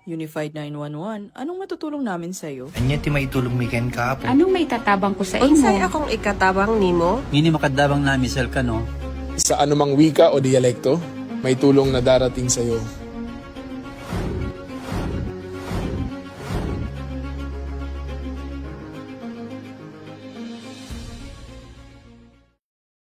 Unified 911, anong matutulong namin sa'yo? Anya ti maitulong mi ken kapo. Anong may tatabang ko sa Unsay imo? akong ikatabang nimo? Ngini makadabang na misal ka no. Sa anumang wika o dialekto, may tulong na darating sa iyo.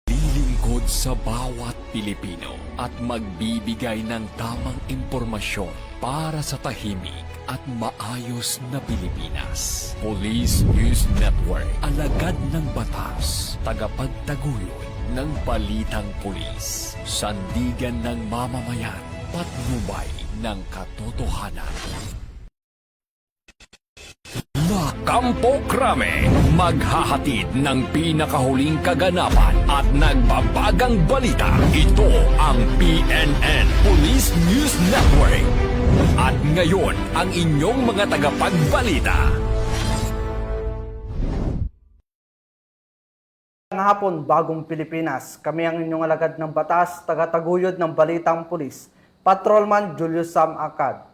Lilingkod sa bawat Pilipino at magbibigay ng tamang impormasyon para sa tahimik at maayos na Pilipinas. Police News Network, alagad ng batas, tagapagtaguyod ng balitang pulis, sandigan ng mamamayan, patnubay ng katotohanan. Kampo Krame, maghahatid ng pinakahuling kaganapan at nagbabagang balita. Ito ang PNN Police News Network. At ngayon, ang inyong mga tagapagbalita. Ngayong hapon, Bagong Pilipinas. Kami ang inyong alagad ng batas, tagataguyod ng balitang pulis, Patrolman Julius Sam Acad.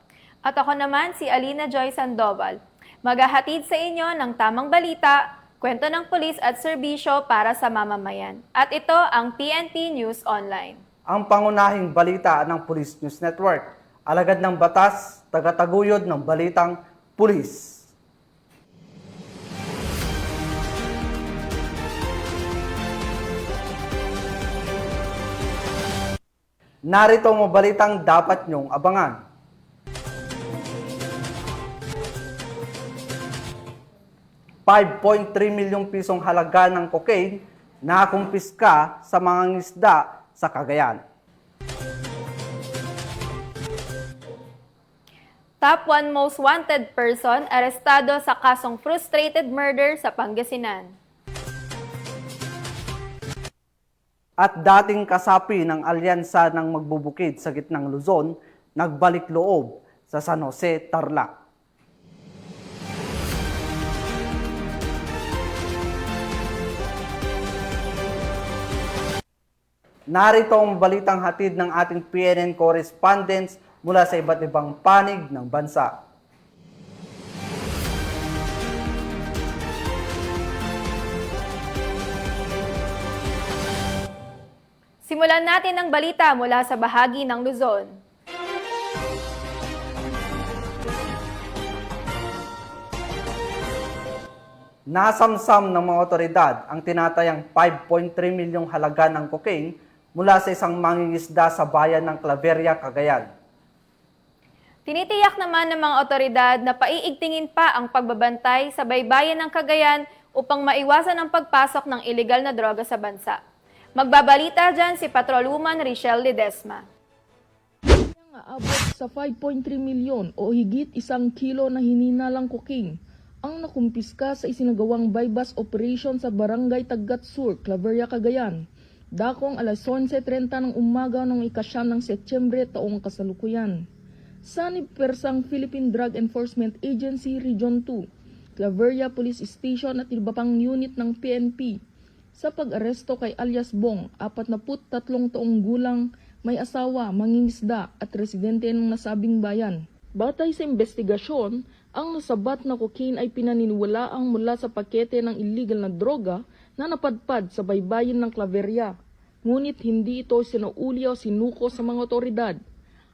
At ako naman si Alina Joy Sandoval. Maghahatid sa inyo ng tamang balita, kwento ng pulis at serbisyo para sa mamamayan. At ito ang PNP News Online. Ang pangunahing balita ng Police News Network, alagad ng batas, tagataguyod ng balitang pulis. Narito ang balitang dapat nyong abangan. ₱5.3 milyong pisong halaga ng cocaine na kumpiska sa mga ngisda sa Cagayan. Top 1 most wanted person arestado sa kasong frustrated murder sa Pangasinan. At dating kasapi ng alyansa ng magbubukid sa gitnang Luzon, nagbalik loob sa San Jose, Tarlac. Narito ang balitang hatid ng ating PNN correspondents mula sa iba't ibang panig ng bansa. Simulan natin ang balita mula sa bahagi ng Luzon. Nasamsam ng mga otoridad ang tinatayang 5.3 milyong halaga ng cocaine mula sa isang mangingisda sa bayan ng Claveria, Cagayan. Tinitiyak naman ng mga otoridad na paiigtingin pa ang pagbabantay sa baybayin ng Cagayan upang maiwasan ang pagpasok ng iligal na droga sa bansa. Magbabalita dyan si Patrolwoman Richelle Ledesma. Abot sa 5.3 milyon o higit 1 kilo na hininalang cocaine ang nakumpiska sa isinagawang bypass operation sa Barangay Tagat Sur, Claveria, Cagayan. Dakong alas 11:30 ng umaga ng ika-9 ng Setyembre taong kasalukuyan. Sanib persang Philippine Drug Enforcement Agency Region 2, Claveria Police Station at iba pang unit ng PNP sa pag-aresto kay alias Bong, 43 taong gulang, may asawa, mangingisda at residente ng nasabing bayan. Batay sa investigasyon, ang nasabat na cocaine ay pinaniniwalaang mula sa pakete ng illegal na droga na napadpad sa baybayin ng Claveria. Ngunit hindi ito sinauli o sinuko sa mga otoridad.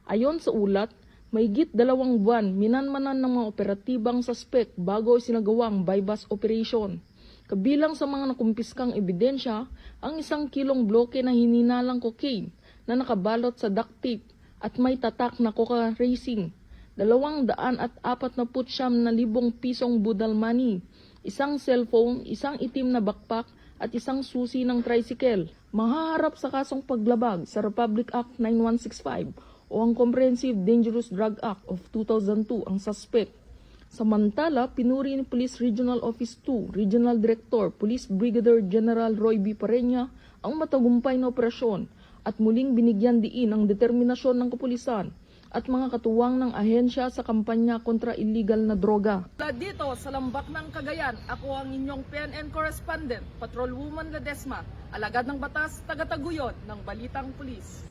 Ayon sa ulat, mahigit 2 buwan minanmanan ng mga operatibang suspect bago isinagawang bypass operation. Kabilang sa mga nakumpiskang ebidensya, ang 1 kilong bloke na hininalang cocaine na nakabalot sa duct tape at may tatak na coca racing, 249,000 pisong budal money, 1 cellphone, 1 itim na backpack at 1 susi ng tricycle. Mahaharap sa kasong paglabag sa Republic Act 9165 o ang Comprehensive Dangerous Drug Act of 2002 ang suspect. Samantala, pinuri ni Police Regional Office 2, Regional Director, Police Brigadier General Roy B. Pareña ang matagumpay na operasyon at muling binigyan diin ang determinasyon ng kapulisan at mga katuwang ng ahensya sa kampanya kontra illegal na droga. Dito sa Lambak ng Cagayan, ako ang inyong PNN correspondent, Patrolwoman Ledesma, alagad ng batas, tagataguyod ng balitang pulis.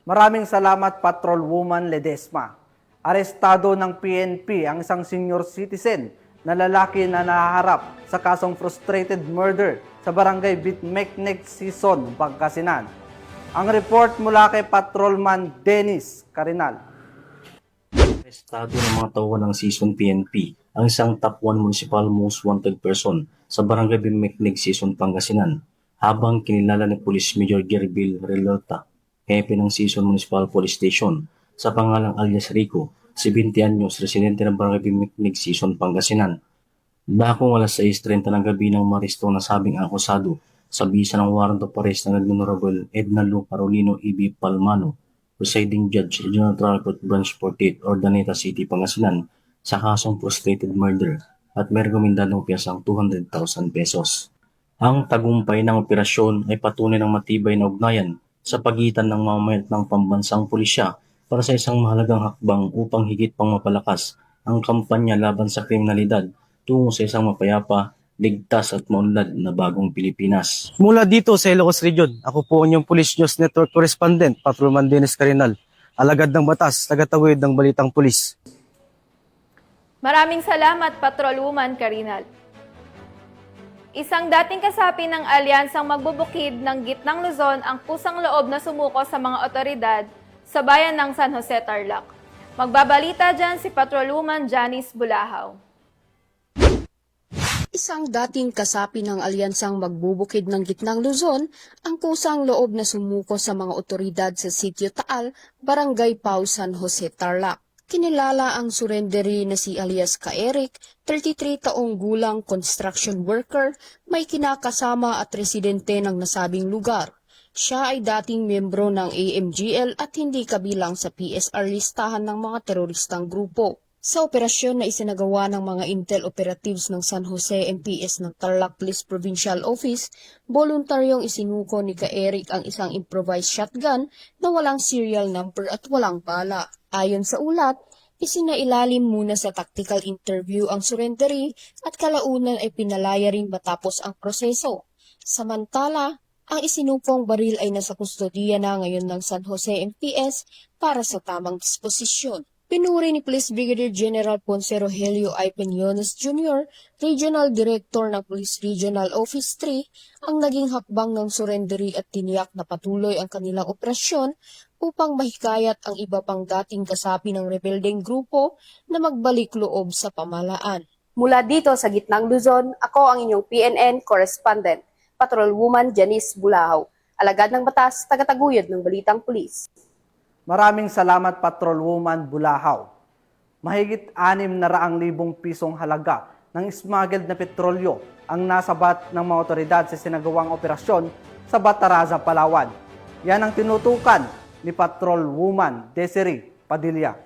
Maraming salamat, Patrolwoman Ledesma. Arestado ng PNP ang isang senior citizen na lalaki na nahaharap sa kasong frustrated murder sa barangay Bitmeknek, Sison, Pangasinan. Ang report mula kay Patrolman Dennis Carinal. Arestado ng mga tauhan ng Sison PNP ang isang top 1 municipal most wanted person sa barangay Bitmeknek, Sison, Pangasinan, habang kinilala ni Police Major Gerbil Relota, hepe ng Sison Municipal Police Station, sa pangalang alias Rico, 70 anyos, residente ng barangay Bitmeknek, Sison, Pangasinan. Dakong alas 6:30 ng gabi ng maristo na sabing akusado sa bisa ng warrant of arrest ng Honorable Edna Lu Carolino E.B. Palmano, presiding judge, Regional Trial Court Branch 48, Ordaneta City, Pangasinan, sa kasong frustrated murder at may rekomendadong piyasang 200,000 pesos. Ang tagumpay ng operasyon ay patunay ng matibay na ugnayan sa pagitan ng mamamayan ng pambansang pulisya para sa isang mahalagang hakbang upang higit pang mapalakas ang kampanya laban sa kriminalidad tungo sa isang mapayapa, ligtas at maunlad na bagong Pilipinas. Mula dito sa Ilocos Region, ako po ang inyong Police News Network Correspondent, Patrolman Dennis Carinal, alagad ng batas, tagatawid ng balitang pulis. Maraming salamat, Patrolwoman Carinal. Isang dating kasapi ng alyansang magbubukid ng Gitnang Luzon ang kusang loob na sumuko sa mga otoridad sa bayan ng San Jose, Tarlac. Magbabalita dyan si Patrolwoman Janice Bulahaw. Isang dating kasapi ng alyansang magbubukid ng Gitnang Luzon ang kusang loob na sumuko sa mga otoridad sa Sitio Taal, Barangay Pau, San Jose, Tarlac. Kinilala ang surrendery na si alias Ka-Eric, 33 taong gulang construction worker, may kinakasama at residente ng nasabing lugar. Siya ay dating miyembro ng AMGL at hindi kabilang sa PSR listahan ng mga teroristang grupo. Sa operasyon na isinagawa ng mga intel operatives ng San Jose MPS ng Tarlac Police Provincial Office, voluntaryong isinuko ni Ka-Eric ang isang improvised shotgun na walang serial number at walang bala. Ayon sa ulat, isinailalim muna sa tactical interview ang surrendery at kalaunan ay pinalaya rin matapos ang proseso. Samantala, ang isinupong baril ay nasa kustodiya na ngayon ng San Jose MPS para sa tamang disposisyon. Pinuri ni Police Brigadier General Ponce Rogelio I. Peñones Jr., Regional Director ng Police Regional Office 3, ang naging hakbang ng surrendery at tiniyak na patuloy ang kanilang operasyon upang mahikayat ang iba pang dating kasapi ng rebeldeng grupo na magbalik loob sa pamahalaan. Mula dito sa Gitnang Luzon, ako ang inyong PNN Correspondent, Patrolwoman Janice Bulahaw, alagad ng batas, tagataguyod ng balitang pulis. Maraming salamat, Patrolwoman Bulahaw. Mahigit 600,000 pisong halaga ng smuggled na petrolyo ang nasabat ng mga otoridad sa sinagawang operasyon sa Bataraza, Palawan. Yan ang tinutukan ni Patrolwoman Desiree Padilla.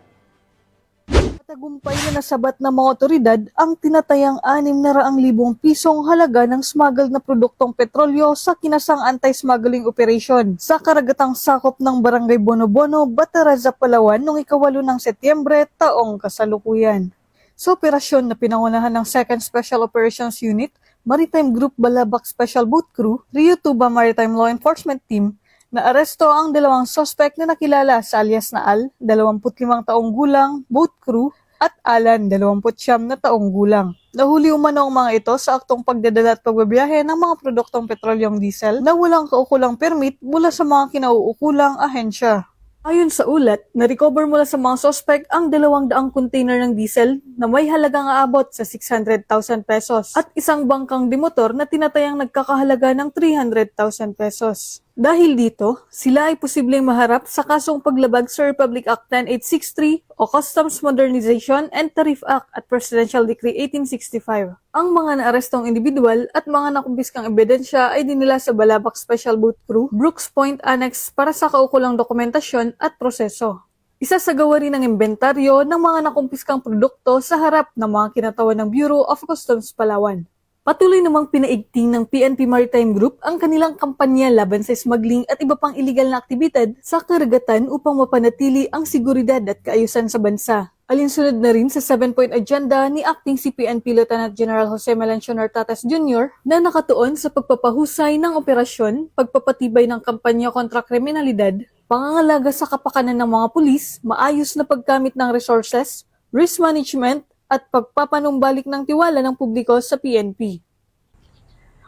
Tagumpay na nasabat ng mga otoridad ang tinatayang 600,000 pisong halaga ng smuggled na produktong petrolyo sa kinasang anti-smuggling operation sa karagatang sakop ng Barangay Bono-Bono, Bataraza, Palawan noong 8 ng Setyembre taong kasalukuyan. Sa operasyon na pinangunahan ng 2nd Special Operations Unit, Maritime Group Balabac Special Boat Crew, Rio Tuba Maritime Law Enforcement Team, naaresto ang 2 suspect na nakilala sa alias na Al, 25 taong gulang, boat crew, at Alan, 29 na taong gulang. Nahuli umano ang mga ito sa aktong pagdadala at pagbabiyahe ng mga produktong petrolyong diesel na walang kaukulang permit mula sa mga kinauukulang ahensya. Ayon sa ulat, na-recover mula sa mga suspect ang 200 container ng diesel na may halagang aabot sa 600,000 pesos at isang bangkang demotor na tinatayang nagkakahalaga ng 300,000 pesos. Dahil dito, sila ay posibleng maharap sa kasong paglabag sa Republic Act 10863 o Customs Modernization and Tariff Act at Presidential Decree 1865. Ang mga naarestong individual at mga nakumpiskang ebidensya ay dinila sa Balabac Special Boat Crew, Brooks Point Annex para sa kaukulang dokumentasyon at proseso. Isa sa gawa rin ng inventaryo ng mga nakumpiskang produkto sa harap ng mga kinatawan ng Bureau of Customs Palawan. Patuloy namang pinaigting ng PNP Maritime Group ang kanilang kampanya laban sa smuggling at iba pang illegal na aktibidad sa karagatan upang mapanatili ang seguridad at kaayusan sa bansa. Alinsunod na rin sa 7-point agenda ni Acting CPNP Lieutenant General Jose Melencio Nartates Jr. na nakatuon sa pagpapahusay ng operasyon, pagpapatibay ng kampanya kontra kriminalidad, pangangalaga sa kapakanan ng mga pulis, maayos na paggamit ng resources, risk management, at pagpapanumbalik ng tiwala ng publiko sa PNP.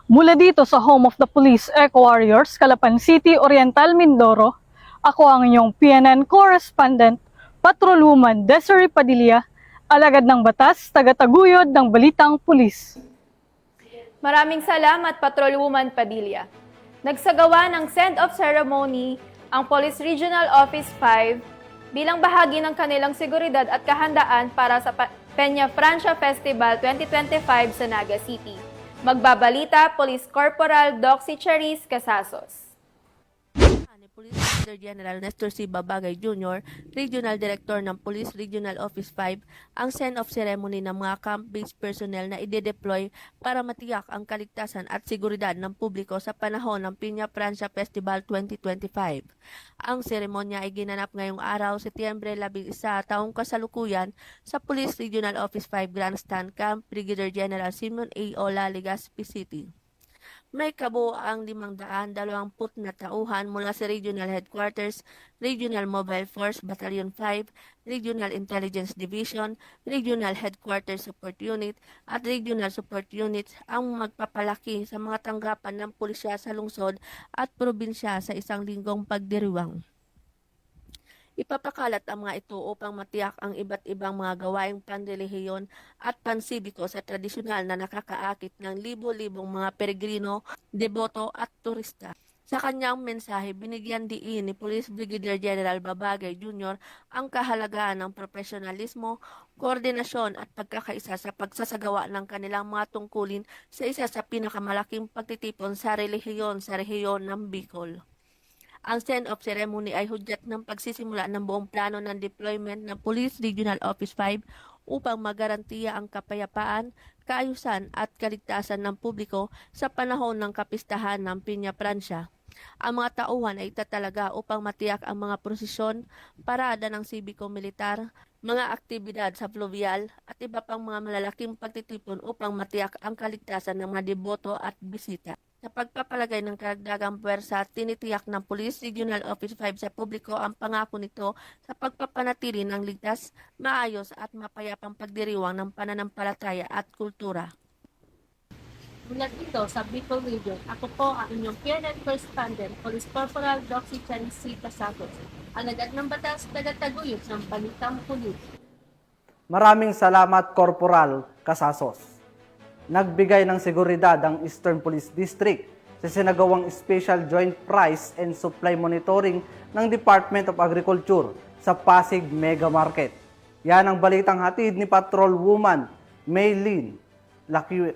Mula dito sa Home of the Police Eco Warriors, Calapan City, Oriental, Mindoro, ako ang inyong PNN correspondent, Patrolwoman Desiree Padilla, alagad ng batas, tagataguyod ng balitang pulis. Maraming salamat, Patrolwoman Padilla. Nagsagawa ng send-off ceremony ang Police Regional Office 5 bilang bahagi ng kanilang seguridad at kahandaan para sa Peña Francia Festival 2025 sa Naga City. Magbabalita, Police Corporal Doxy Charis Casasos. Police Officer General Nestor C. Babagay Jr., Regional Director ng Police Regional Office 5, ang send-off ceremony ng mga camp-based personnel na ide-deploy para matiyak ang kaligtasan at seguridad ng publiko sa panahon ng Peña Francia Festival 2025. Ang seremonya ay ginanap ngayong araw, Setyembre 11, taong kasalukuyan sa Police Regional Office 5 Grandstand Camp, Brigadier General Simon A. Ola, Legazpi City. May kabuoang 520 na tauhan mula sa Regional Headquarters, Regional Mobile Force Battalion 5, Regional Intelligence Division, Regional Headquarters Support Unit at Regional Support Units ang magpapalaki sa mga tanggapan ng pulisya sa lungsod at probinsya sa isang linggong pagdiriwang. Ipapakalat ang mga ito upang matiyak ang iba't ibang mga gawaing panrelihiyon at pansibiko sa tradisyonal na nakakaakit ng libo-libong mga peregrino, deboto at turista. Sa kanyang mensahe, binigyan diin ni Police Brigadier General Babagay Jr. ang kahalagahan ng profesionalismo, koordinasyon at pagkakaisa sa pagsasagawa ng kanilang mga tungkulin sa isa sa pinakamalaking pagtitipon sa relihiyon sa rehiyon ng Bicol. Ang send-off ceremony ay hudyat ng pagsisimula ng buong plano ng deployment ng Police Regional Office 5 upang magarantiya ang kapayapaan, kaayusan at kaligtasan ng publiko sa panahon ng kapistahan ng Peña Francia. Ang mga tauhan ay itatalaga upang matiyak ang mga prosesyon, parada ng sibiko-militar, mga aktibidad sa fluvial at iba pang mga malalaking pagtitipon upang matiyak ang kaligtasan ng mga deboto at bisita. Sa pagpapalagay ng karagdagang puwersa, tinitiyak ng Police Regional Office 5 sa publiko ang pangako nito sa pagpapanatili ng ligtas, maayos at mapayapang pagdiriwang ng pananampalataya at kultura. Mula dito sa Bicol Region, ako po ang inyong PNN correspondent, Police Corporal Doxy Charis Casasos, alagad ng batas, tagataguyod ng balitang pulis. Maraming salamat, Corporal Casasos. Nagbigay ng seguridad ang Eastern Police District sa sinagawang Special Joint Price and Supply Monitoring ng Department of Agriculture sa Pasig Mega Market. Yan ang balitang hatid ni Patrolwoman Maylene Laquier.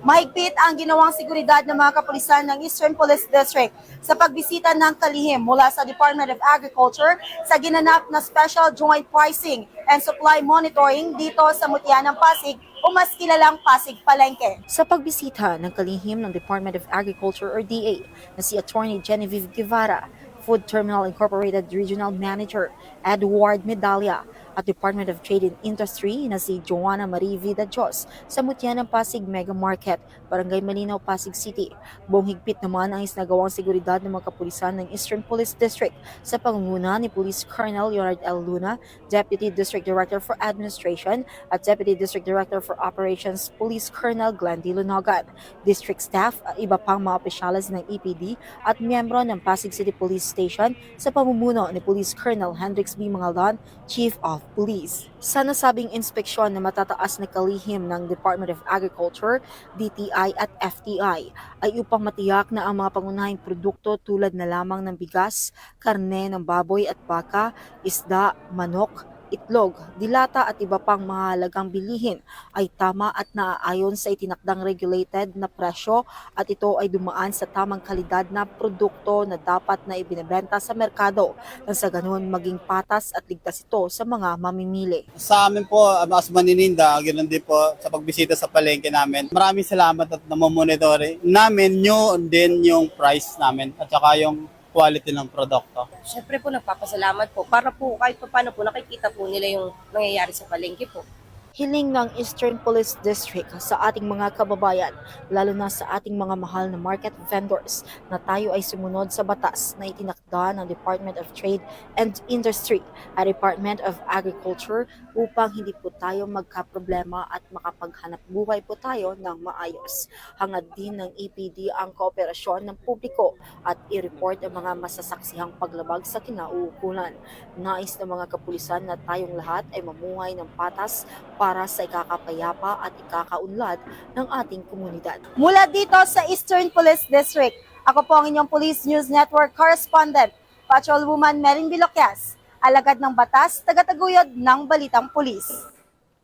Mahigpit ang ginawang seguridad ng mga kapulisan ng Eastern Police District sa pagbisita ng kalihim mula sa Department of Agriculture sa ginanap na Special Joint Pricing and Supply Monitoring dito sa Mutya ng Pasig o mas kilalang Pasig Palengke. Sa pagbisita ng kalihim ng Department of Agriculture or DA na si Attorney Genevieve Guevara, Food Terminal Incorporated Regional Manager Edward Medalla, at Department of Trade and Industry na si Joanna Marie Vida Dios sa Mutya ng Pasig Mega Market, Barangay Malinaw, Pasig City. Buong higpit naman ang isinagawang seguridad ng mga kapulisan ng Eastern Police District sa pangunguna ni Police Colonel Leonard L. Luna, Deputy District Director for Administration at Deputy District Director for Operations Police Colonel Glenn D. Lunogan, District Staff at iba pang mga opisyalis ng EPD at miyembro ng Pasig City Police Station sa pamumuno ni Police Colonel Hendrix B. Mangaldan, Chief of Police. Sa nasabing inspeksyon na matataas na kalihim ng Department of Agriculture, DTI at FTI ay upang matiyak na ang mga pangunahing produkto tulad na lamang ng bigas, karne ng baboy at baka, isda, manok, itlog, dilata at iba pang mahalagang bilihin ay tama at naaayon sa itinakdang regulated na presyo at ito ay dumaan sa tamang kalidad na produkto na dapat na ibinebenta sa merkado nang sa ganun maging patas at ligtas ito sa mga mamimili. Sa amin po, as manininda, ganoon din po sa pagbisita sa palengke namin. Maraming salamat at namomonitor namin din yung price namin at saka yung quality ng produkto. Siyempre po nagpapasalamat po para po kahit paano po nakikita po nila yung nangyayari sa palengke po. Hiling ng Eastern Police District sa ating mga kababayan, lalo na sa ating mga mahal na market vendors, na tayo ay sumunod sa batas na itinakda ng Department of Trade and Industry at Department of Agriculture upang hindi po tayo magkaproblema at makapaghanap buhay po tayo ng maayos. Hangad din ng EPD ang kooperasyon ng publiko at i-report ang mga masasaksihang paglabag sa kinauukulan. Nais ng mga kapulisan na tayong lahat ay mamuhay ng patas para sa ikakapayapa at ikakaunlad ng ating komunidad. Mula dito sa Eastern Police District, ako po ang inyong Police News Network correspondent, Patrolwoman Mering Biloquias, alagad ng batas, tagataguyod ng Balitang Pulis.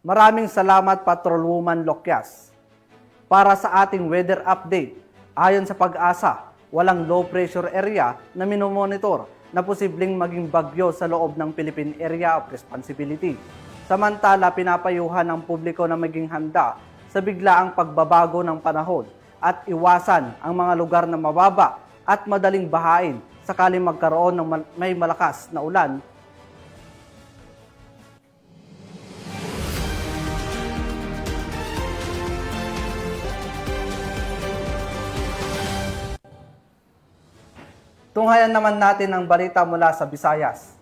Maraming salamat Patrolwoman Loquias. Para sa ating weather update, ayon sa Pag-asa, walang low pressure area na minomonitor na posibleng maging bagyo sa loob ng Philippine Area of Responsibility. Samantala, pinapayuhan ng publiko na maging handa sa biglaang pagbabago ng panahon at iwasan ang mga lugar na mababa at madaling bahain sakaling magkaroon ng may malakas na ulan. Tunghayan naman natin ang balita mula sa Visayas.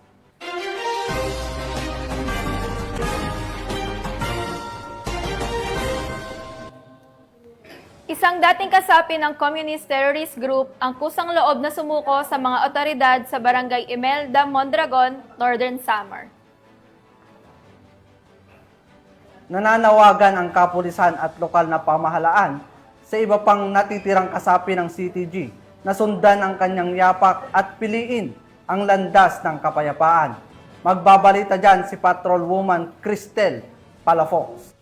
Isang dating kasapi ng Communist Terrorist Group ang kusang loob na sumuko sa mga otoridad sa Barangay Imelda, Mondragon, Northern Samar. Nananawagan ang kapulisan at lokal na pamahalaan sa iba pang natitirang kasapi ng CTG na sundan ang kanyang yapak at piliin ang landas ng kapayapaan. Magbabalita dyan si Patrolwoman Cristel Palafox.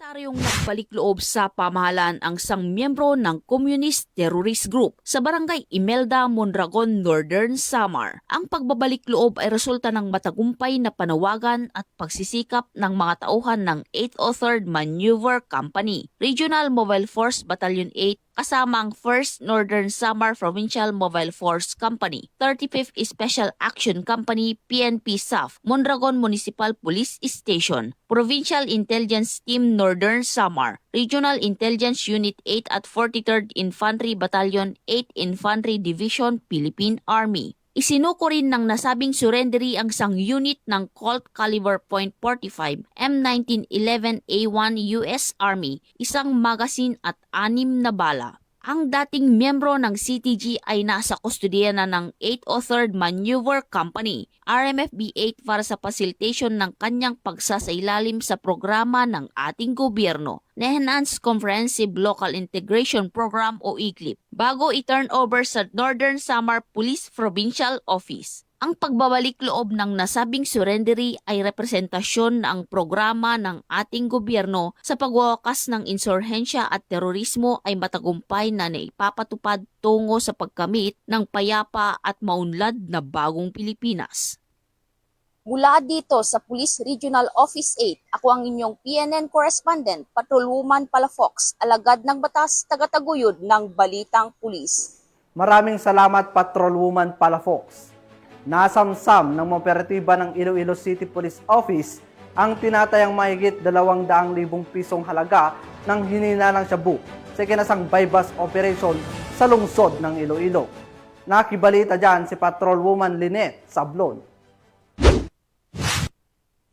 Taryong nagbalik loob sa pamahalaan ang isang miyembro ng Communist Terrorist Group sa Barangay Imelda, Mondragon, Northern Samar. Ang pagbabalik loob ay resulta ng matagumpay na panawagan at pagsisikap ng mga tauhan ng 803rd Maneuver Company, Regional Mobile Force Battalion 8, kasama ang 1st Northern Samar Provincial Mobile Force Company, 35th Special Action Company, PNP SAF, Mondragon Municipal Police Station, Provincial Intelligence Team Northern Samar, Regional Intelligence Unit 8 at 43rd Infantry Battalion 8 Infantry Division, Philippine Army. Isinuko rin ng nasabing surrendery ang isang unit ng Colt Caliber .45 M1911A1 US Army, isang magasin at 6 na bala. Ang dating miyembro ng CTG ay nasa kustodiya na ng 803rd Maneuver Company, RMFB-8 para sa facilitation ng kanyang pagsasailalim sa programa ng ating gobyerno na Enhanced Comprehensive Local Integration Program o ICLIP bago i-turn over sa Northern Samar Police Provincial Office. Ang pagbabalik loob ng nasabing surrendery ay representasyon ng programa ng ating gobyerno sa pagwawakas ng insurhensya at terorismo ay matagumpay na naipapatupad tungo sa pagkamit ng payapa at maunlad na bagong Pilipinas. Mula dito sa Police Regional Office 8, ako ang inyong PNN correspondent, Patrolwoman Palafox, alagad ng batas, tagataguyod ng Balitang Pulis. Maraming salamat Patrolwoman Palafox. Nasamsam ng operatiba ng Iloilo City Police Office ang tinatayang mahigit 200,000 pisong halaga ng hininalang shabu sa kinasang bypass operation sa lungsod ng Iloilo. Nakibalita dyan si Patrolwoman Lynette Sablon.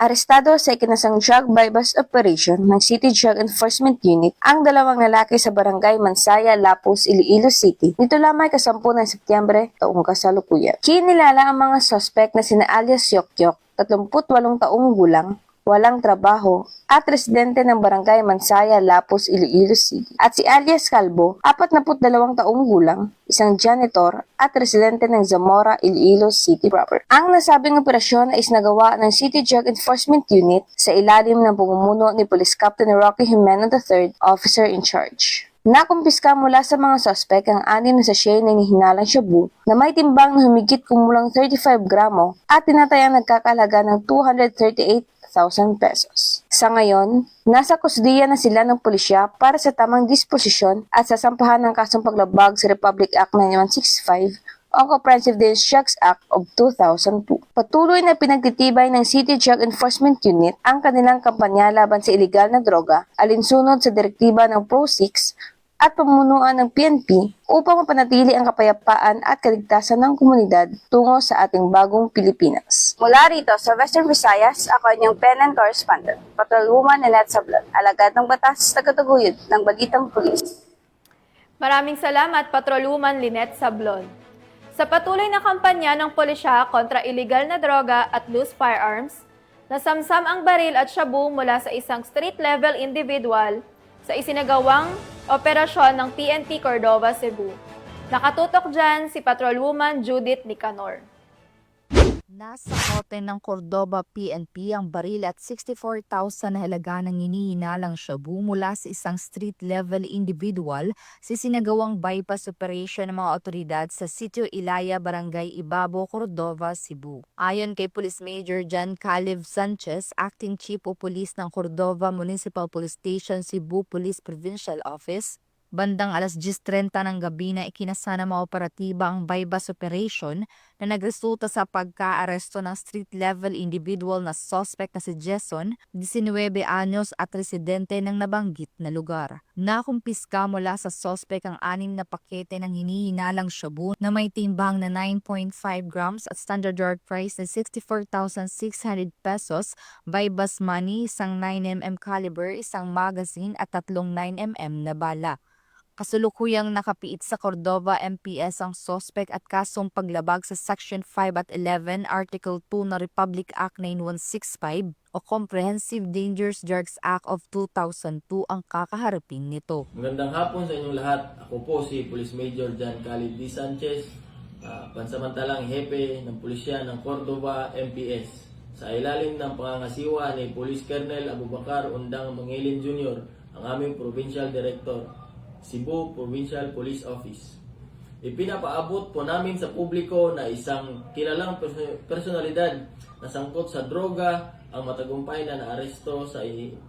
Arestado sa ikinasang drug bypass operation ng City Drug Enforcement Unit ang 2 lalaki sa Barangay Mansaya, Lapus, Iloilo City. Nito lamang 10 ng Setyembre, taong kasalukuyan. Kinilala ang mga suspect na sina alias Yokyok, 38 taong gulang, walang trabaho, at residente ng Barangay Mansaya, Lapus, Iloilo City. At si alias Calvo, 42 taong gulang, isang janitor, at residente ng Zamora, Iloilo City proper. Ang nasabing operasyon ay isinagawa ng City Drug Enforcement Unit sa ilalim ng pamumuno ni Police Captain Rocky Jimeno III, officer in charge. Nakumpiska mula sa mga suspect ang 6 na sachet na hinalang shabu na may timbang na humigit kumulang 35 gramo at tinatayang nagkakalaga ng 238,000 pesos. Sa ngayon, nasa kusdiya na sila ng pulisya para sa tamang disposisyon at sasampahan ng kasong paglabag sa Republic Act 9165 o ang Comprehensive Dangerous Drugs Act of 2002. Patuloy na pinagtitibay ng City Drug Enforcement Unit ang kanilang kampanya laban sa iligal na droga, alinsunod sa direktiba ng Pro-6 at pamunuan ng PNP upang mapanatili ang kapayapaan at kaligtasan ng komunidad tungo sa ating bagong Pilipinas. Mula rito sa Western Visayas, ako inyong PNN correspondent, Patrolwoman Lynette Sablon, alagad ng batas, tagataguyod ng Balitang Pulis. Maraming salamat, Patrolwoman Lynette Sablon. Sa patuloy na kampanya ng pulisya kontra iligal na droga at loose firearms, nasamsam ang baril at shabu mula sa isang street-level individual sa isinagawang operasyon ng PNP Cordova, Cebu. Nakatutok dyan si Patrolwoman Judith Nicanor. Nasa kote ng Cordova PNP ang baril at 64,000 na halaga ng hinihinalang shabu mula sa isang street-level individual sa sinagawang bypass operation ng mga otoridad sa Sitio Ilaya, Barangay Ibabo, Cordova, Cebu. Ayon kay Police Major John Caleb Sanchez, Acting Chief of Police ng Cordova Municipal Police Station, Cebu Police Provincial Office, bandang alas 10:30 ng gabi na ikinasa ng mga operatiba ang bypass operation na nagresulta sa pagka-aresto ng street-level individual na suspect na si Jason, 19 anyos at residente ng nabanggit na lugar. Nakumpiska mula sa suspect ang 6 na pakete ng hinihinalang shabu na may timbang na 9.5 grams at standard yard price na 64,600 pesos, bypass money, isang 9mm caliber, isang magazine at 3 9mm na bala. Kasulukuyang nakapiit sa Cordova MPS ang sospek at kasong paglabag sa Section 5 at 11, Article 2 na Republic Act 9165 o Comprehensive Dangerous Drugs Act of 2002 ang kakaharapin nito. Magandang hapon sa inyong lahat. Ako po si Police Major John Caleb D. Sanchez, pansamantalang hepe ng pulisya ng Cordova MPS. Sa ilalim ng pangangasiwa ni Police Colonel Abubakar Undang Mangilin Jr., ang aming Provincial Director, Cebu Provincial Police Office. Ipinapaabot po namin sa publiko na isang kilalang personalidad na sangkot sa droga ang matagumpay na naaresto sa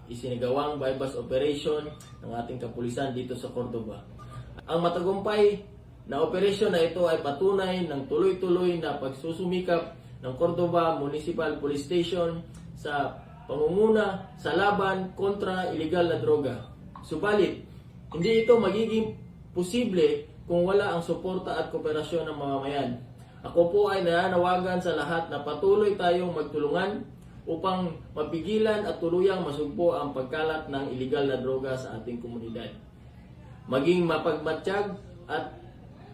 isinagawang bypass operation ng ating kapulisan dito sa Cordova. Ang matagumpay na operasyon na ito ay patunay ng tuloy-tuloy na pagsusumikap ng Cordova Municipal Police Station sa pangunguna sa laban kontra iligal na droga. Subalit, hindi ito magiging posible kung wala ang suporta at kooperasyon ng mamamayan. Ako po ay nananawagan sa lahat na patuloy tayong magtulungan upang mapigilan at tuluyang masugpo ang pagkalat ng iligal na droga sa ating komunidad. Maging mapagmatsyag at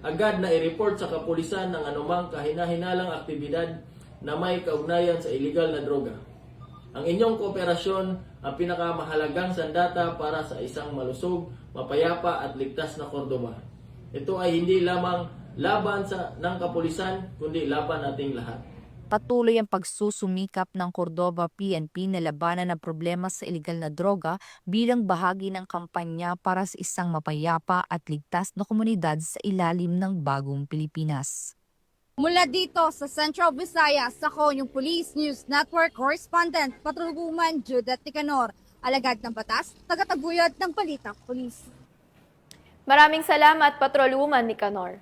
agad na i-report sa kapulisan ng anumang kahinahinalang aktibidad na may kaugnayan sa iligal na droga. Ang inyong kooperasyon ang pinakamahalagang sandata para sa isang malusog, mapayapa at ligtas na Cordova. Ito ay hindi lamang laban ng kapulisan, kundi laban nating lahat. Patuloy ang pagsusumikap ng Cordova PNP na labanan ng problema sa iligal na droga bilang bahagi ng kampanya para sa isang mapayapa at ligtas na komunidad sa ilalim ng bagong Pilipinas. Mula dito sa Central Visayas, ako yung Police News Network Correspondent, Patrolwoman Judith Nicanor, alagad ng batas, tagataguyod ng Balitang Pulis. Maraming salamat, Patrolwoman Nicanor.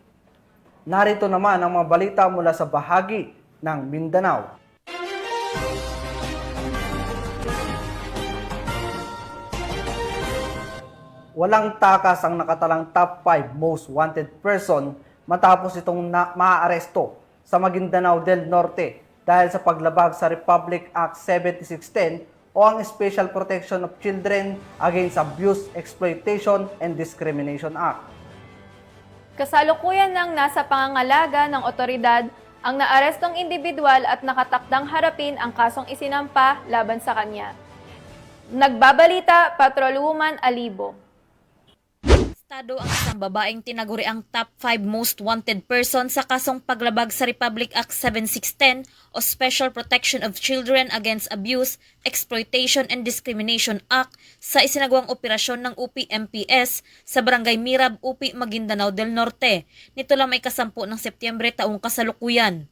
Narito naman ang mga balita mula sa bahagi ng Mindanao. Walang takas ang nakatalang top 5 most wanted person matapos itong maaaresto sa Maguindanao del Norte dahil sa paglabag sa Republic Act 7610 o ang Special Protection of Children Against Abuse, Exploitation, and Discrimination Act. Kasalukuyan nang nasa pangangalaga ng otoridad ang naarestong individual at nakatakdang harapin ang kasong isinampa laban sa kanya. Nagbabalita, Patrolwoman Alibo. Estado ang isang babaeng tinaguri ang top 5 most wanted person sa kasong paglabag sa Republic Act 7610 o Special Protection of Children Against Abuse, Exploitation and Discrimination Act sa isinagawang operasyon ng UP-MPS sa Barangay Mirab, UP, Maguindanao del Norte. Nito lang may 10 ng Setyembre taong kasalukuyan.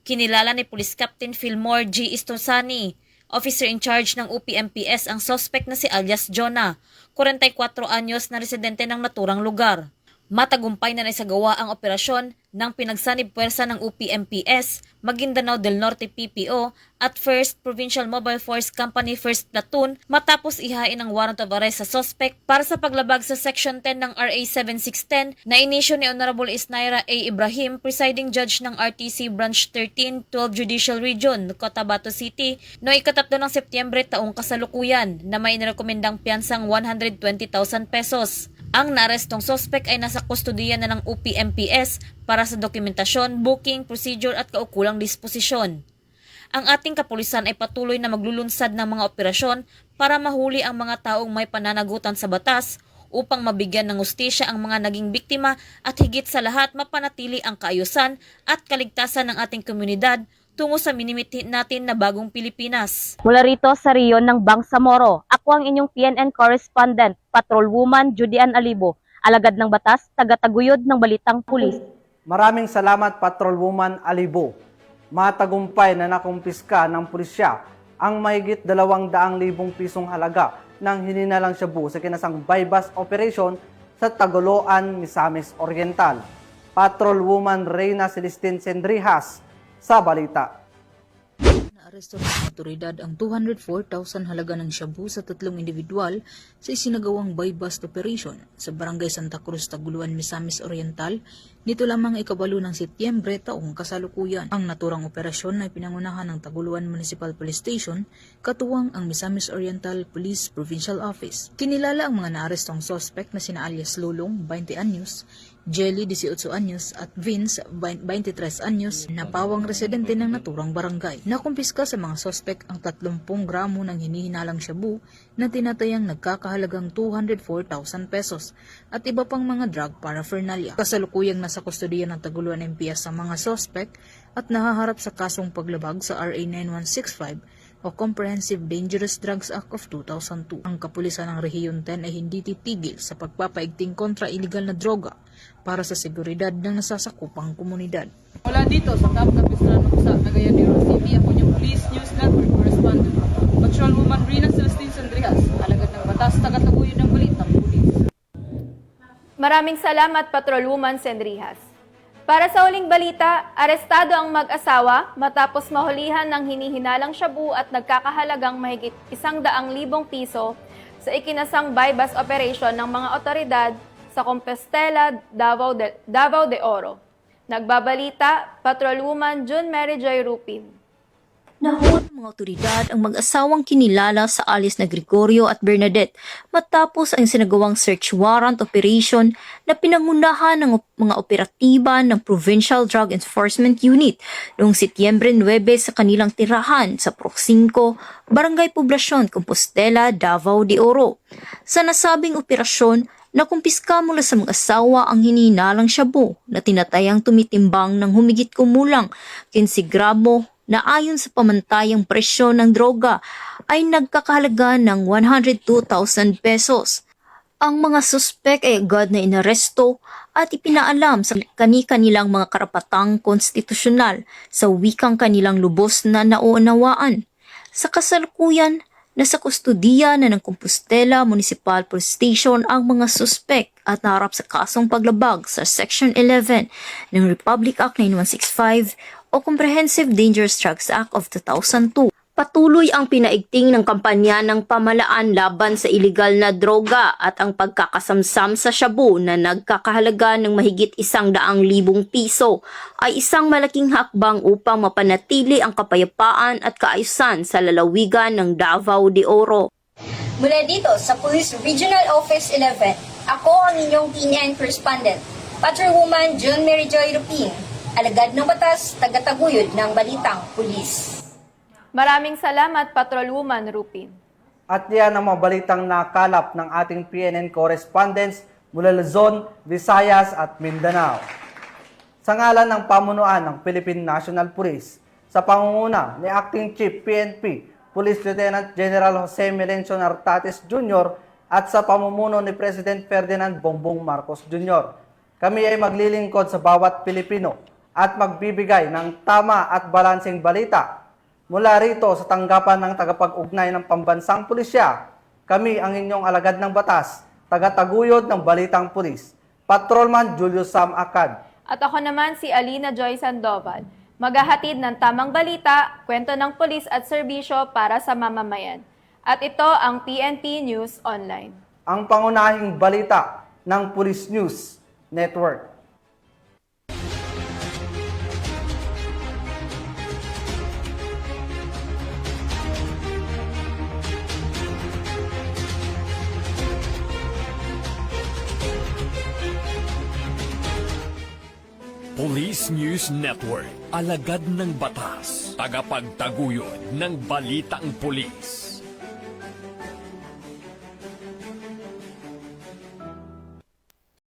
Kinilala ni Police Captain Fillmore G. Istosani, officer in charge ng UP-MPS, ang suspect na si alias Jonah, 44 anyos na residente ng naturang lugar. Matagumpay na naisagawa ang operasyon ng pinagsanib puwersa ng UP-MPS, Maguindanao del Norte PPO at 1st Provincial Mobile Force Company 1st Platoon matapos ihain ang warrant of arrest sa suspect para sa paglabag sa Section 10 ng RA 7610 na inisyo ni Honorable Isnaira A. Ibrahim, presiding judge ng RTC Branch 13, 12 Judicial Region, Cotabato City, noong 3 ng Setyembre taong kasalukuyan na may nirekomendang piyansang 120,000 pesos. Ang naarestong suspect ay nasa kustodiya na ng UP-MPS para sa dokumentasyon, booking, procedure at kaukulang disposisyon. Ang ating kapulisan ay patuloy na maglulunsad ng mga operasyon para mahuli ang mga taong may pananagutan sa batas upang mabigyan ng hustisya ang mga naging biktima at higit sa lahat mapanatili ang kaayusan at kaligtasan ng ating komunidad tungo sa minimithi natin na bagong Pilipinas. Mula rito sa Riyon ng Bangsamoro, ako ang inyong PNN correspondent, Patrolwoman Judy Ann Alibo, alagad ng batas, tagataguyod ng Balitang Pulis. Maraming salamat, Patrolwoman Alibo. Matagumpay na nakumpiska ng pulisya ang mahigit 200,000 pisong halaga ng hininalang shabu sa kinasang bypass operation sa Tagoloan, Misamis Oriental. Patrolwoman Reyna Celestine Sendrijas sa balita. Naaresto ng otoridad ang 204,000 halaga ng shabu sa 3 individual sa isinagawang buy-bust operation sa Barangay Santa Cruz, Taguluan, Misamis Oriental nito lamang 8 ng Setyembre taong kasalukuyan. Ang naturang operasyon ay pinangunahan ng Taguluan Municipal Police Station katuwang ang Misamis Oriental Police Provincial Office. Kinilala ang mga naarestong suspect na sina alias Lulong, 20 anyos, Jelly, 18 anyos at Vince, 23 anyos na pawang residente ng naturang barangay. Nakumpiska sa mga sospek ang 30 gramo ng hinihinalang shabu na tinatayang nagkakahalagang 204,000 pesos at iba pang mga drug paraphernalia. Kasalukuyang nasa kustodiya ng Taguluan MPS ang mga sospek at nahaharap sa kasong paglabag sa RA 9165 o Comprehensive Dangerous Drugs Act of 2002. Ang kapulisan ng Rehiyon 10 ay hindi titigil sa pagpapaigting kontra iligal na droga para sa seguridad ng nasasakupang komunidad. Mula dito sa Camp Capistrano sa Cagayan de Oro City, ako yung Police News Network Correspondent, Patrolwoman Reyna Celestine Sendrijas, alagad ng batas, tagataguyod ng Balitang Pulis. Maraming salamat, Patrolwoman Sendrijas. Para sa huling balita, arestado ang mag-asawa matapos mahulihan ng hinihinalang shabu at nagkakahalagang mahigit 100,000 piso sa ikinasang buy-bust operation ng mga otoridad sa Compostela, Davao de Oro. Nagbabalita, Patrolwoman June Mary Joy Rupin. Nahuli ng mga otoridad ang mag-asawang kinilala sa alis na Gregorio at Bernadette matapos ang sinagawang search warrant operation na pinangunahan ng mga operatiba ng Provincial Drug Enforcement Unit noong Setyembre 9 sa kanilang tirahan sa Proc 5, Barangay Poblacion, Compostela, Davao de Oro. Sa nasabing operasyon, nakumpiska mula sa mag-asawa ang hinihinalang shabu na tinatayang tumitimbang ng humigit kumulang 15 gramo na ayon sa pamantayang presyo ng droga ay nagkakahalaga ng 102,000 pesos. Ang mga suspek ay agad na inaresto at ipinaalam sa kani-kanilang mga karapatang konstitusyonal sa wikang kanilang lubos na nauunawaan. Sa kasalukuyan, nasa kustodiya na ng Compostela Municipal Police Station ang mga suspek at naharap sa kasong paglabag sa Section 11 ng Republic Act 9165 o Comprehensive Dangerous Drugs Act of 2002. Patuloy ang pinaigting ng kampanya ng pamalaan laban sa iligal na droga at ang pagkakasamsam sa shabu na nagkakahalaga ng mahigit 100,000 piso ay isang malaking hakbang upang mapanatili ang kapayapaan at kaayusan sa lalawigan ng Davao de Oro. Mula dito sa Police Regional Office 11, ako ang inyong PNN correspondent, Patrolwoman June Mary Joy Rupin, alagad ng batas, tagataguyod ng Balitang Pulis. Maraming salamat, Patrolwoman Rupin. At yan ang mga balitang nakalap ng ating PNN correspondents mula Luzon, Visayas at Mindanao. Sa ngalan ng pamunuan ng Philippine National Police, sa pangunguna ni Acting Chief PNP, Police Lieutenant General Jose Melencio Nartates Jr. at sa pamumuno ni President Ferdinand Bongbong Marcos Jr. Kami ay maglilingkod sa bawat Pilipino at magbibigay ng tama at balanseng balita. Mula rito sa tanggapan ng tagapag-ugnay ng Pambansang Pulisya, kami ang inyong alagad ng batas, tagataguyod ng Balitang Pulis. Patrolman Julius Sam Acad. At ako naman si Alina Joy Sandoval. Maghahatid ng tamang balita, kwento ng pulis at serbisyo para sa mamamayan. At ito ang PNP News Online. Ang pangunahing balita ng Police News Network. Police News Network, alagad ng batas, tagapagtaguyod ng balitang pulis.